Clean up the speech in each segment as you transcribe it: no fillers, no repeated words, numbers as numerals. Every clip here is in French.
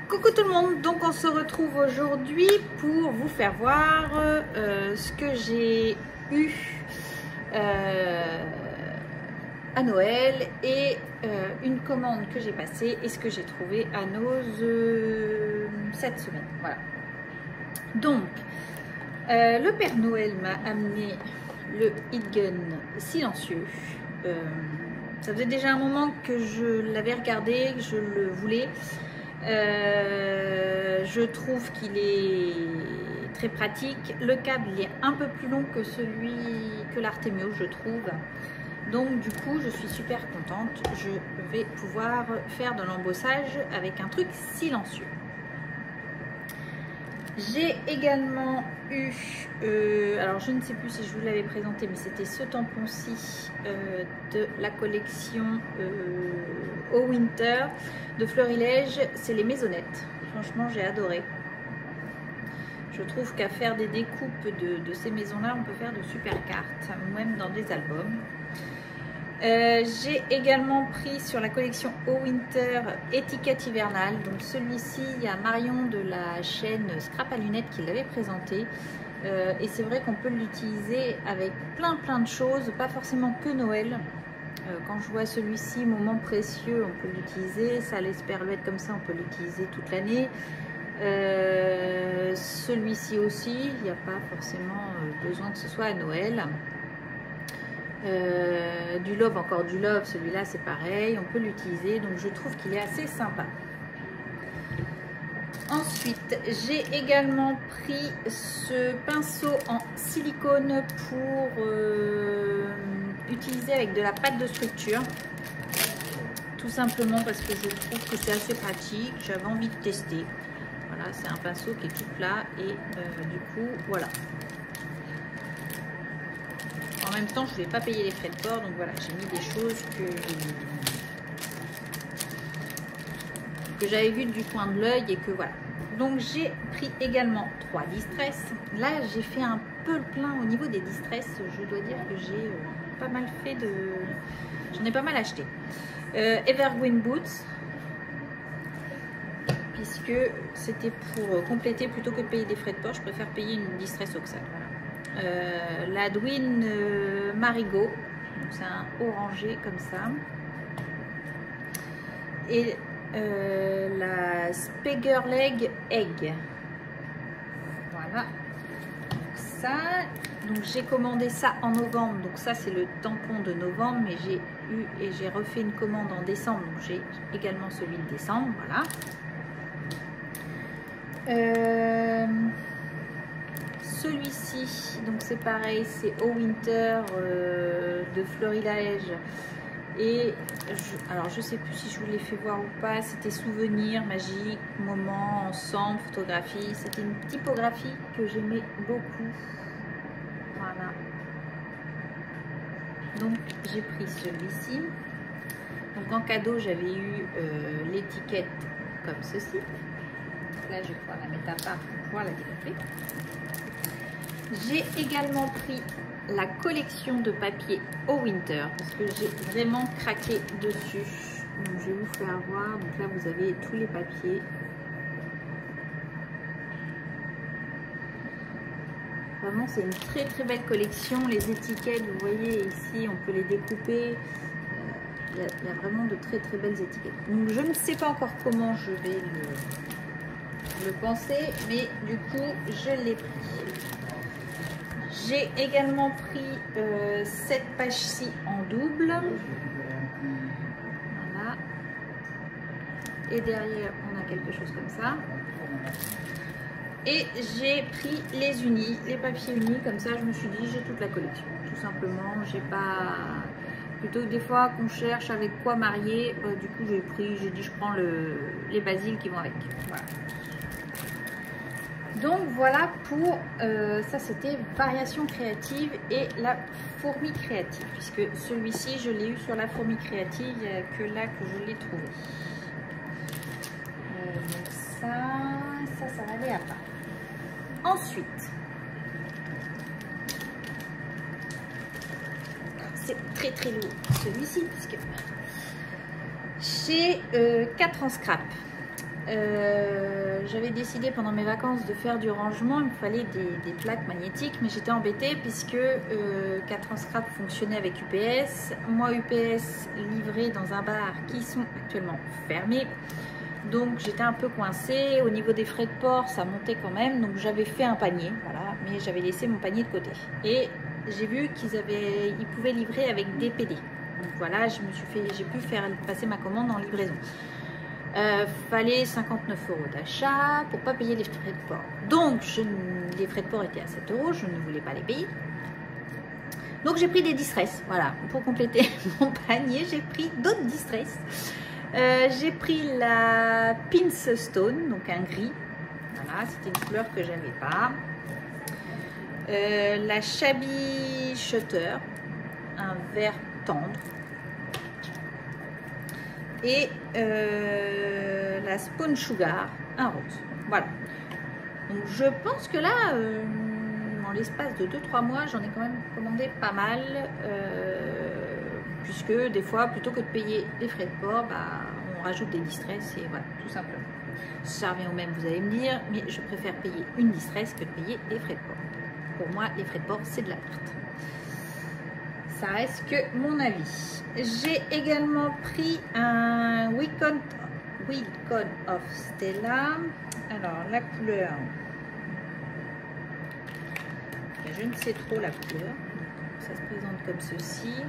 Coucou tout le monde, donc on se retrouve aujourd'hui pour vous faire voir ce que j'ai eu à Noël et une commande que j'ai passée et ce que j'ai trouvé à Nose cette semaine. Voilà. Donc, le Père Noël m'a amené le Heat Gun silencieux. Ça faisait déjà un moment que je l'avais regardé, que je le voulais. Je trouve qu'il est très pratique. Le câble il est un peu plus long que celui que l'Artemio, je trouve. Donc du coup, je suis super contente. Je vais pouvoir faire de l'embossage avec un truc silencieux. J'ai également eu, alors je ne sais plus si je vous l'avais présenté, mais c'était ce tampon-ci de la collection Au Winter de Florilège, c'est les maisonnettes. Franchement, j'ai adoré. Je trouve qu'à faire des découpes de ces maisons-là, on peut faire de super cartes, même dans des albums. J'ai également pris sur la collection Au Winter étiquette hivernale. Donc celui-ci, il y a Marion de la chaîne Scrap à lunettes qui l'avait présenté. Et c'est vrai qu'on peut l'utiliser avec plein de choses, pas forcément que Noël. Quand je vois celui-ci, moment précieux, on peut l'utiliser. Ça, l'esperluette comme ça, on peut l'utiliser toute l'année. Celui-ci aussi, il n'y a pas forcément besoin que ce soit à Noël. Du love, encore du love, celui-là c'est pareil, on peut l'utiliser, donc je trouve qu'il est assez sympa. Ensuite, j'ai également pris ce pinceau en silicone pour utiliser avec de la pâte de structure, tout simplement parce que je trouve que c'est assez pratique, j'avais envie de tester. Voilà, c'est un pinceau qui est tout plat et du coup, voilà. En même temps, je ne vais pas payer les frais de port, donc voilà, j'ai mis des choses que j'avais vues du coin de l'œil et que voilà. Donc j'ai pris également 3 distress. Là, j'ai fait un peu le plein au niveau des distress. Je dois dire que j'ai pas mal fait de... J'en ai pas mal acheté. Evergreen Boots, puisque c'était pour compléter plutôt que de payer des frais de port. Je préfère payer une distress Oxal. Voilà. La Dwin Marigot, c'est un orangé comme ça, et la Spegerleg Egg. Voilà ça. Donc j'ai commandé ça en novembre, donc ça c'est le tampon de novembre, mais j'ai eu et j'ai refait une commande en décembre, donc j'ai également celui de décembre. Voilà. Celui-ci, donc c'est pareil, c'est Au Winter de Florilège. Et alors je sais plus si je vous l'ai fait voir ou pas, c'était souvenirs magiques, moments ensemble, photographie. C'était une typographie que j'aimais beaucoup. Voilà. Donc j'ai pris celui-ci. Donc en cadeau, j'avais eu l'étiquette comme ceci. Là, je vais pouvoir la mettre à part pour pouvoir la découper. J'ai également pris la collection de papier Au Winter parce que j'ai vraiment craqué dessus. Donc, je vais vous faire voir. Donc là, vous avez tous les papiers. Vraiment, c'est une très belle collection. Les étiquettes, vous voyez ici, on peut les découper. Il y a vraiment de très belles étiquettes. Donc, je ne sais pas encore comment je vais le penser, mais du coup, je l'ai pris. J'ai également pris cette page-ci en double. Voilà. Et derrière, on a quelque chose comme ça. Et j'ai pris les unis, les papiers unis. Comme ça, je me suis dit, j'ai toute la collection. Tout simplement, j'ai pas... Plutôt que des fois qu'on cherche avec quoi marier, du coup, j'ai dit, je prends les basiles qui vont avec. Voilà. Donc voilà pour ça, c'était variation créative et la fourmi créative, puisque celui-ci je l'ai eu sur la fourmi créative, il n'y a que là que je l'ai trouvé. Donc ça va aller à part. Ensuite, c'est très lourd celui-ci, puisque j'ai 4 en scrap. j'avais décidé pendant mes vacances de faire du rangement. Il me fallait des plaques magnétiques, mais j'étais embêtée puisque K-Transcrap fonctionnait avec UPS. Moi, UPS livré dans un bar qui sont actuellement fermés. Donc j'étais un peu coincée. Au niveau des frais de port, ça montait quand même. Donc j'avais fait un panier, voilà, mais j'avais laissé mon panier de côté. Et j'ai vu ils pouvaient livrer avec DPD. Donc voilà, j'ai pu faire passer ma commande en livraison. Fallait 59 € d'achat pour pas payer les frais de port. Donc les frais de port étaient à 7 €, je ne voulais pas les payer. Donc j'ai pris des distress, voilà, pour compléter mon panier, j'ai pris d'autres distress. J'ai pris la Pince Stone, donc un gris, voilà, c'était une couleur que j'avais pas. La Shabby Shutter, un vert tendre. Et la Spawn Sugar, un rose. Voilà. Donc je pense que là, en l'espace de 2-3 mois, j'en ai quand même commandé pas mal. Puisque des fois, plutôt que de payer des frais de port, bah, on rajoute des distress et voilà, tout simplement. Ça revient au même, vous allez me dire, mais je préfère payer une distress que de payer des frais de port. Pour moi, les frais de port, c'est de la perte. Ça reste que mon avis. J'ai également pris un Wicon of Stella. Alors, la couleur, je ne sais trop la couleur. Ça se présente comme ceci.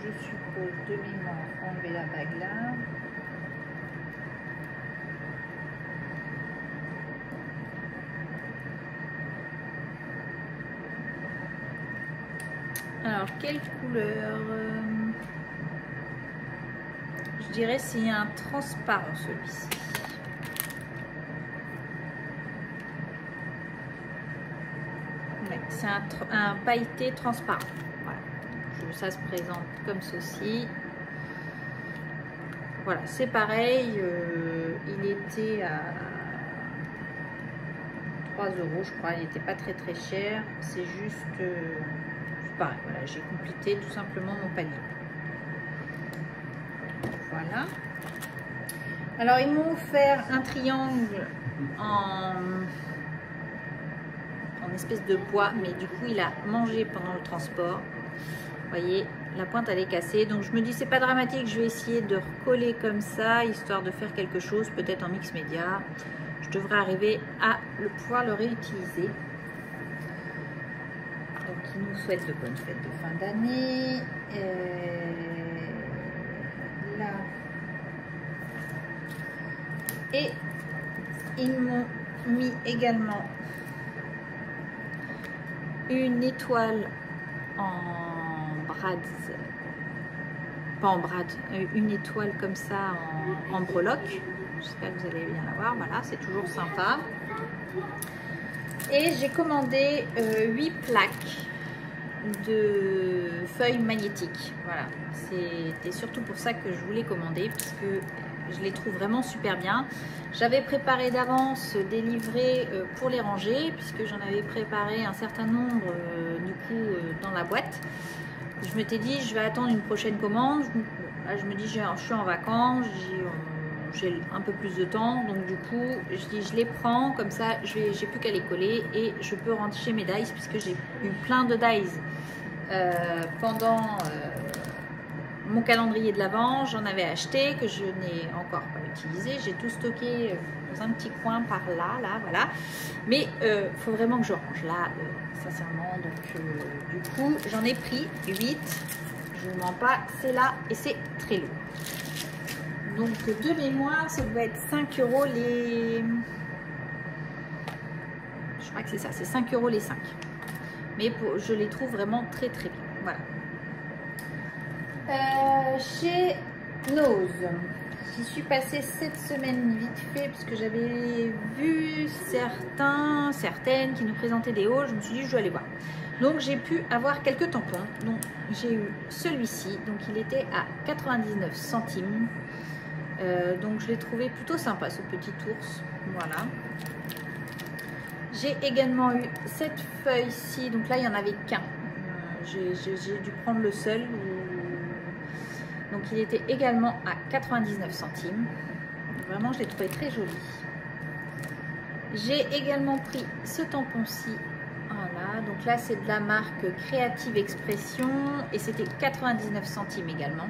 Je suppose de mémoire enlever la bague là. Alors quelle couleur? Je dirais c'est un transparent celui-ci. Ouais, c'est un pailleté transparent. Ça se présente comme ceci. Voilà, c'est pareil. Il était à 3 €, je crois. Il n'était pas très cher. C'est juste pareil. Voilà, j'ai complété tout simplement mon panier. Voilà. Alors, ils m'ont offert un triangle en espèce de bois, mais du coup, il a mangé pendant le transport. Vous voyez, la pointe elle est cassée, donc je me dis c'est pas dramatique, je vais essayer de recoller comme ça histoire de faire quelque chose, peut-être en mix média. Je devrais arriver à pouvoir le réutiliser. Donc il nous souhaite de bonnes fêtes de fin d'année. Là. Et ils m'ont mis également une étoile pas en brad, une étoile comme ça en breloque. J'espère que vous allez bien la voir. Voilà, c'est toujours sympa. Et j'ai commandé 8 plaques de feuilles magnétiques. Voilà, c'était surtout pour ça que je voulais commander, puisque je les trouve vraiment super bien. J'avais préparé d'avance des livrets pour les ranger, puisque j'en avais préparé un certain nombre du coup dans la boîte. Je m'étais dit je vais attendre une prochaine commande. Là, je me dis je suis en vacances, j'ai un peu plus de temps, donc du coup je dis je les prends comme ça, j'ai plus qu'à les coller et je peux rentrer mes dies, puisque j'ai eu plein de dies pendant mon calendrier de l'Avent. J'en avais acheté que je n'ai encore pas utilisé, j'ai tout stocké dans un petit coin par là, voilà, mais faut vraiment que je range là, sincèrement. Donc du coup j'en ai pris 8, je vous mens pas, c'est là et c'est très lourd. Donc de mémoire ça doit être 5 € les, je crois que c'est ça, c'est 5 € les 5, mais je les trouve vraiment très bien. Voilà. Chez Nose, j'y suis passée cette semaine vite fait parce que j'avais vu certaines qui nous présentaient des hauls. Je me suis dit je dois aller voir. Donc j'ai pu avoir quelques tampons. Donc j'ai eu celui-ci, donc il était à 99 centimes. Donc je l'ai trouvé plutôt sympa ce petit ours. Voilà. J'ai également eu cette feuille-ci. Donc là, il n'y en avait qu'un. J'ai dû prendre le seul. Donc il était également à 99 centimes. Vraiment, je l'ai trouvé très joli. J'ai également pris ce tampon-ci. Voilà, donc là c'est de la marque Creative Expression et c'était 99 centimes également.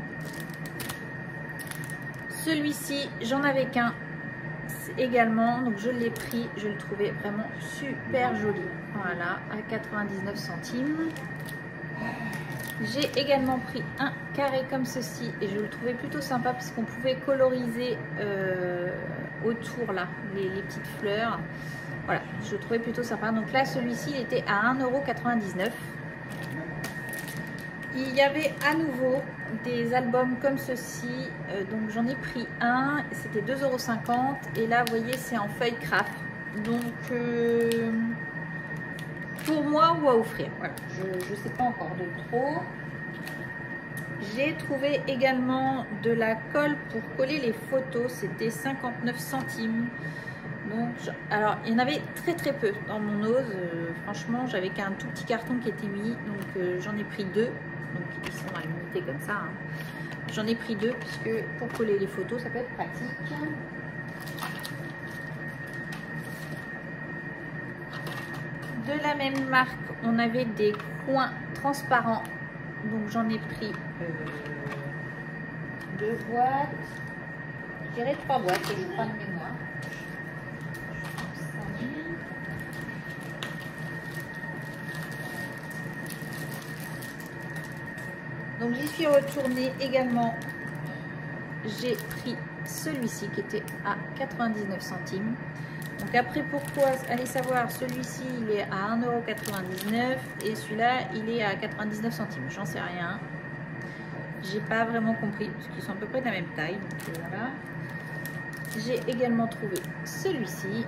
Celui-ci, j'en avais qu'un également, donc je l'ai pris, je le trouvais vraiment super joli. Voilà, à 99 centimes. J'ai également pris un carré comme ceci et je le trouvais plutôt sympa parce qu'on pouvait coloriser autour là les petites fleurs. Voilà, je le trouvais plutôt sympa. Donc là, celui-ci, il était à 1,99 €. Il y avait à nouveau des albums comme ceci. Donc j'en ai pris un, c'était 2,50 € et là, vous voyez, c'est en feuille craft. Donc pour moi ou à offrir. Voilà, je ne sais pas encore de trop. J'ai trouvé également de la colle pour coller les photos. C'était 59 centimes. Donc, alors, il y en avait très peu dans mon ose. Franchement, j'avais qu'un tout petit carton qui était mis. Donc, j'en ai pris 2. Donc, ils sont à l'unité comme ça. Hein. J'en ai pris 2 puisque pour coller les photos, ça peut être pratique. De la même marque, on avait des coins transparents. Donc, j'en ai pris 2 boîtes. Je dirais 3 boîtes, je crois de mémoire. Donc j'y suis retournée également. J'ai pris celui-ci qui était à 99 centimes. Donc après, pourquoi, allez savoir, celui-ci il est à 1,99 € et celui-là il est à 99 centimes. J'en sais rien. J'ai pas vraiment compris parce qu'ils sont à peu près de la même taille. Donc voilà. J'ai également trouvé celui-ci.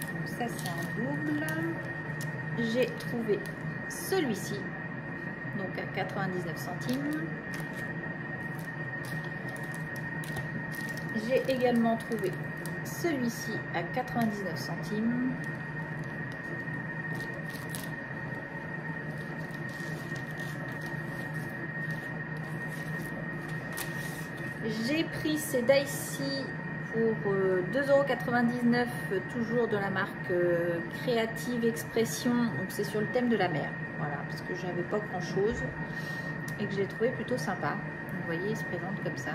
Donc ça c'est un double. J'ai trouvé celui-ci, donc à 99 centimes. J'ai également trouvé celui-ci à 99 centimes. J'ai pris ces die-ci pour 2,99 €, toujours de la marque Creative Expression. Donc c'est sur le thème de la mer. Voilà, parce que j'avais pas grand chose et que j'ai trouvé plutôt sympa. Donc, vous voyez, il se présente comme ça.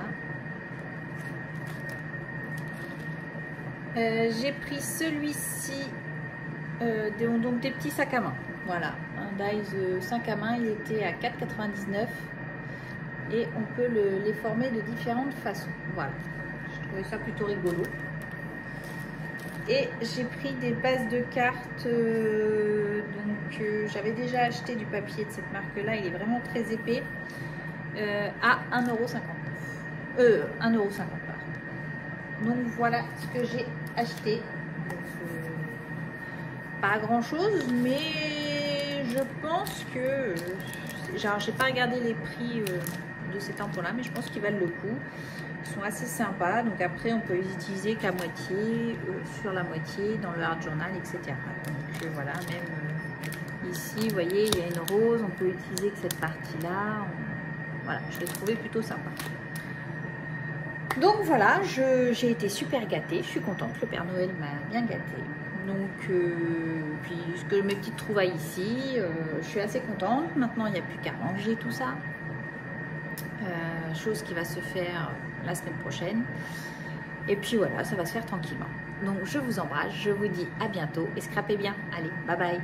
J'ai pris celui-ci, donc des petits sacs à main. Voilà, un dies 5 à main, il était à 4,99 € et on peut les former de différentes façons. Voilà. Je trouvais ça plutôt rigolo. Et j'ai pris des bases de cartes. J'avais déjà acheté du papier de cette marque-là. Il est vraiment très épais. À 1,59 €. 1,50 €, pardon. Donc voilà ce que j'ai acheté. Pas grand-chose, mais je pense que... genre, j'ai pas regardé les prix de ces tampons-là, mais je pense qu'ils valent le coup. Ils sont assez sympas, donc après on peut les utiliser qu'à moitié, sur la moitié, dans le hard journal, etc. Donc voilà, même ici, vous voyez, il y a une rose, on peut utiliser que cette partie-là. Voilà, je l'ai trouvé plutôt sympa. Donc voilà, j'ai été super gâtée, je suis contente, le Père Noël m'a bien gâtée. Donc, puisque mes petites trouvailles ici, je suis assez contente. Maintenant, il n'y a plus qu'à ranger tout ça. Chose qui va se faire la semaine prochaine. Et puis voilà, ça va se faire tranquillement. Donc je vous embrasse, je vous dis à bientôt et scrapez bien. Allez, bye bye.